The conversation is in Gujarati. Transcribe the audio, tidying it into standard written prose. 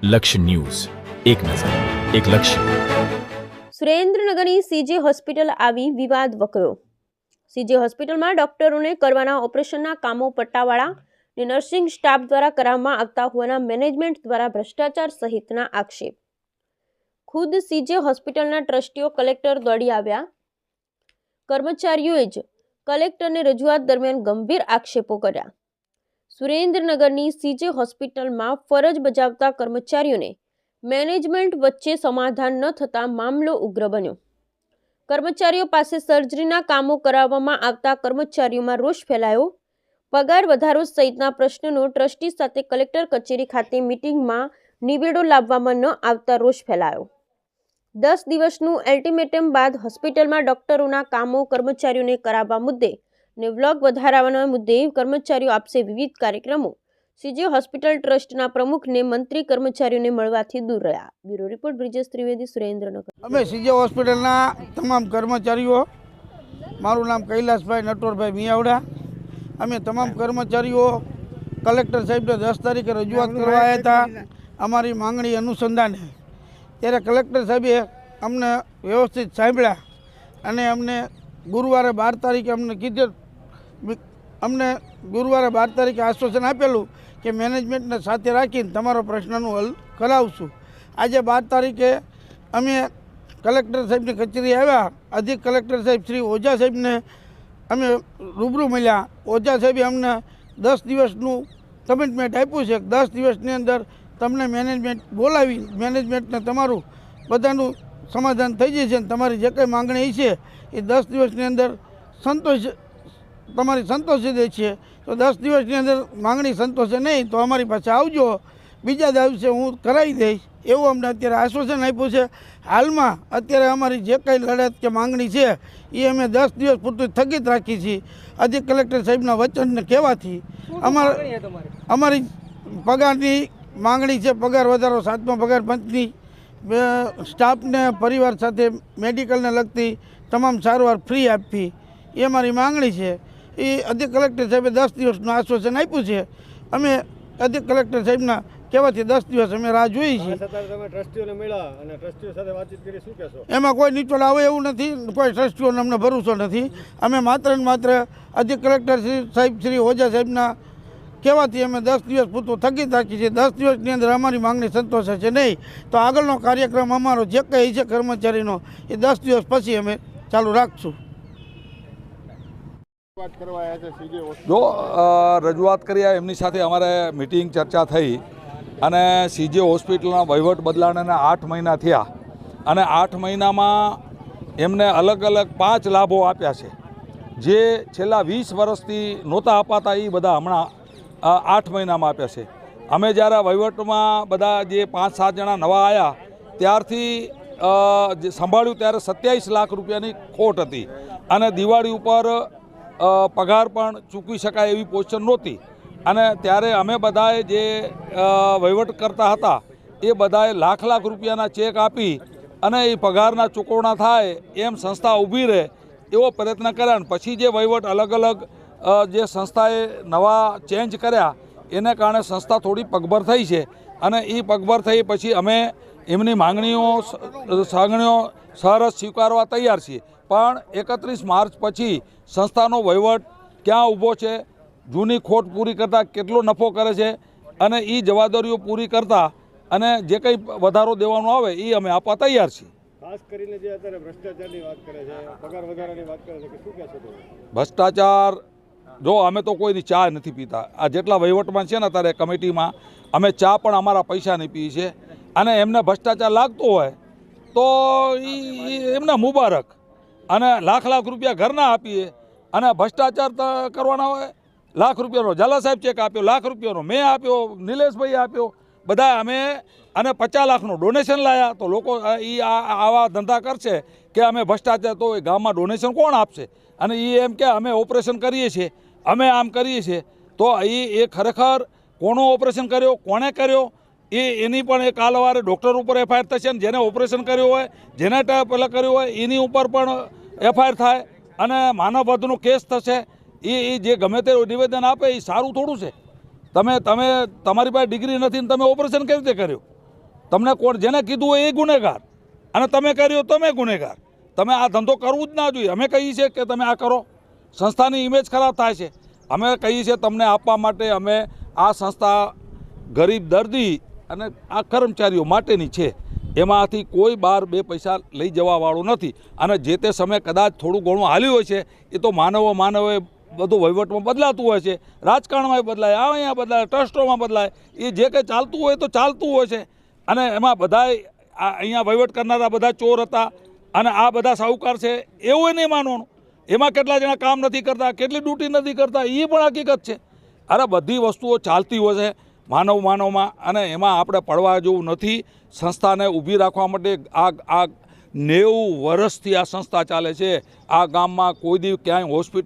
લક્ષ્ય ન્યૂઝ, એક નજર, એક લક્ષ્ય. સુરેન્દ્રનગરની સીજે હોસ્પિટલ આવી વિવાદ વકર્યો. સીજે હોસ્પિટલમાં ડોક્ટરોને કરવાના ઓપરેશનના કામો પટ્ટાવાળા અને નર્સિંગ સ્ટાફ દ્વારા કરવામાં આવતા હોવાના મેનેજમેન્ટ દ્વારા ભ્રષ્ટાચાર સહિતના આક્ષેપ. ખુદ સીજે હોસ્પિટલના ટ્રસ્ટીઓ કલેક્ટર દોડી આવ્યા. કર્મચારીઓએ જ કલેક્ટરને રજૂઆત દરમિયાન ગંભીર આક્ષેપો કર્યા. સુરેન્દ્રનગરની સીજે હોસ્પિટલમાં ફરજ બજાવતા કર્મચારીઓને મેનેજમેન્ટ વચ્ચે સમાધાન ન થતાં મામલો ઉગ્ર બન્યો. કર્મચારીઓ પાસે સર્જરીના કામો કરાવવામાં આવતા કર્મચારીઓમાં રોષ ફેલાયો. પગાર વધારો સહિતના પ્રશ્નોનો ટ્રસ્ટી સાથે કલેક્ટર કચેરી ખાતે મિટિંગમાં નિવેડો લાવવામાં ન આવતા રોષ ફેલાયો. 10 દિવસનું અલ્ટિમેટમ બાદ હોસ્પિટલમાં ડોક્ટરોના કામો કર્મચારીઓને કરાવવા મુદ્દે અને વ્લોગ વધારવાના મુદ્દે કર્મચારીઓ આપશે વિવિધ કાર્યક્રમો. સીજે હોસ્પિટલ ટ્રસ્ટના પ્રમુખને મંત્રી કર્મચારીઓને મળવાથી દૂર રહ્યા. Bureau report Brijesh Trivedi, Surendranagar. અમે સીજે હોસ્પિટલના તમામ કર્મચારીઓ, મારું નામ કૈલાસભાઈ નટવરભાઈ મિયાવડા, અમે તમામ કર્મચારીઓ કલેક્ટર સાહેબને 10 તારીખે રજૂઆત કરવા આવ્યા હતા અમારી માંગણી અનુસંધાને. ત્યારે કલેક્ટર સાહેબે અમને વ્યવસ્થિત સાંભળ્યા અને અમને ગુરુવારે 12 તારીખે અમને ગુરુવારે 12 તારીખે આશ્વાસન આપેલું કે મેનેજમેન્ટને સાથે રાખીને તમારો પ્રશ્નનું હલ કરાવશું. આજે 12 તારીખે અમે કલેક્ટર સાહેબની કચેરી આવ્યા. અધિક કલેક્ટર સાહેબ શ્રી ઓઝા સાહેબને અમે રૂબરૂ મળ્યા. ઓઝા સાહેબે અમને 10 દિવસનું કમિટમેન્ટ આપ્યું છે. 10 દિવસની અંદર તમને મેનેજમેન્ટ બોલાવી મેનેજમેન્ટને તમારું બધાનું સમાધાન થઈ જશે અને તમારી જે કંઈ માંગણી છે એ 10 દિવસની અંદર તમારી સંતોષી દે છે. તો 10 દિવસની અંદર માંગણી સંતોષે નહીં તો અમારી પાસે આવજો, બીજા દિવસે હું કરાવી દઈશ એવું અમને અત્યારે આશ્વાસન આપ્યું છે. હાલમાં અત્યારે અમારી જે કંઈ લડત કે માંગણી છે એ અમે 10 દિવસ પૂરતું સ્થગિત રાખી છીએ. અધિક કલેક્ટર સાહેબના વચનને કહેવાથી અમારી પગારની માંગણી છે. પગાર વધારો, 7મા પગાર પંચની સ્ટાફને પરિવાર સાથે મેડિકલને લગતી તમામ સારવાર ફ્રી આપવી એ અમારી માંગણી છે. એ અધિક કલેક્ટર સાહેબે 10 દિવસનું આશ્વાસન આપ્યું છે. અમે અધિક કલેક્ટર સાહેબના કહેવાથી 10 દિવસ અમે રાહ જોઈએ છીએ. એમાં કોઈ નીચોડ આવે એવું નથી, કોઈ ટ્રસ્ટીઓને અમને ભરોસો નથી. અમે માત્ર ને માત્ર અધિક કલેક્ટર સાહેબ શ્રી ઓઝા સાહેબના કહેવાથી અમે 10 દિવસ પૂરતું સ્થગિત રાખી છે. 10 દિવસની અંદર અમારી માંગણી સંતોષે છે નહીં તો આગળનો કાર્યક્રમ અમારો જે કંઈ છે કર્મચારીનો એ 10 દિવસ પછી અમે ચાલુ રાખશું. જો રજૂઆત કરી એમની સાથે અમારે મિટિંગ ચર્ચા થઈ અને સીજે હોસ્પિટલના વહીવટ બદલાણાના 8 મહિના થયા અને 8 મહિનામાં એમને અલગ અલગ 5 લાભો આપ્યા છે જે છેલ્લા 20 વર્ષથી નહોતા અપાતા એ બધા હમણાં 8 મહિનામાં આપ્યા છે. અમે જ્યારે વહીવટમાં બધા જે 5-7 જણા નવા આવ્યા ત્યારથી જે સંભાળ્યું ત્યારે 27 લાખ રૂપિયાની ખોટ હતી અને દિવાળી ઉપર પગાર પણ ચૂકવી શકાય એવી પોઝિશન નહોતી. અને ત્યારે અમે બધાએ જે વહીવટ કરતા હતા એ બધાએ લાખ રૂપિયાના ચેક આપી અને એ પગારના ચૂકવણા થાય એમ સંસ્થા ઊભી રહે એવો પ્રયત્ન કર્યા. અને પછી જે વહીવટ અલગ અલગ જે સંસ્થાએ નવા ચેન્જ કર્યા એને કારણે સંસ્થા થોડી પગભર થઈ છે અને એ પગભર થઈ પછી અમે એમની માંગણીઓ સરસ સ્વીકારવા તૈયાર છીએ. પણ 31 માર્ચ પછી સંસ્થાનો વહીવટ ક્યાં ઊભો છે, જૂની ખોટ પૂરી કરતાં કેટલો નફો કરે છે અને એ જવાબદારીઓ પૂરી કરતા અને જે કંઈ વધારો દેવાનો આવે એ અમે આપવા તૈયાર છીએ. ખાસ કરીને જે અત્યારે ભ્રષ્ટાચારની વાત કરે છે, પગાર વધારાની વાત કરે છે કે શું કહેશો તમે? ભ્રષ્ટાચાર જો અમે તો કોઈની ચા નથી પીતા. આ જેટલા વહીવટમાં છે ને અત્યારે કમિટીમાં અમે ચા પણ અમારા પૈસાની પીએ છીએ અને એમને ભ્રષ્ટાચાર લાગતો હોય તો એમને મુબારક. અને લાખ રૂપિયા ઘરના આપીએ અને ભ્રષ્ટાચાર કરવાના હોય. લાખ રૂપિયાનો ઝાલા સાહેબ ચેક આપ્યો, લાખ રૂપિયાનો મેં આપ્યો, નિલેશભાઈ આપ્યો, બધા અમે અને 50 લાખનું ડોનેશન લાયા. તો લોકો આવા ધંધા કરશે કે અમે ભ્રષ્ટાચાર, તો એ ગામમાં ડોનેશન કોણ આપશે? અને એ એમ કે અમે ઓપરેશન કરીએ છીએ, અમે આમ કરીએ છીએ. તો એ ખરેખર કોનો ઓપરેશન કર્યો, કોણે કર્યો એની પણ એક કાલવારે ડૉક્ટર ઉપર એફઆઈઆર થશે અને જેને ઓપરેશન કર્યું હોય, જેને પહેલાં કર્યું હોય એની ઉપર પણ એફઆઈઆર થાય અને માનવવધનો કેસ થશે. એ જે ગમે તે નિવેદન આપે એ સારું થોડું છે. તમારી પાસે ડિગ્રી નથી ને તમે ઓપરેશન કેવી રીતે કર્યું? તમને કોણ જેને કીધું હોય એ ગુનેગાર અને તમે કર્યો તમે ગુનેગાર. તમે આ ધંધો કરવું જ ના જોઈએ. અમે કહીએ છીએ કે તમે આ કરો, સંસ્થાની ઇમેજ ખરાબ થાય છે. અમે કહીએ છીએ તમને આપવા માટે અમે આ સંસ્થા ગરીબ દર્દી અને આ કર્મચારીઓ માટેની છે. એમાંથી કોઈ બહાર 2 પૈસા લઈ જવાવાળું નથી. અને જે તે સમયે કદાચ થોડું ઘણું હાલ્યું હોય છે એ તો માનવે બધું વહીવટમાં બદલાતું હોય છે, રાજકારણમાં બદલાય, અહીંયા બદલાય, ટ્રસ્ટોમાં બદલાય, એ જે કંઈ ચાલતું હોય તો ચાલતું હોય છે. અને એમાં બધાય અહીંયા વહીવટ કરનારા બધા ચોર હતા અને આ બધા સાહુકાર છે એવું નહીં માનવાનું. એમાં કેટલા જણા કામ નથી કરતા, કેટલી ડ્યુટી નથી કરતા, એ પણ હકીકત છે. અરે બધી વસ્તુઓ ચાલતી હોય છે માનવમાં, અને એમાં આપણે પડવા જેવું નથી. સંસ્થાને ઊભી રાખવા માટે આ 90 વર્ષથી આ સંસ્થા ચાલે છે. આ ગામમાં કોઈ દી ક્યાંય હોસ્પિટલ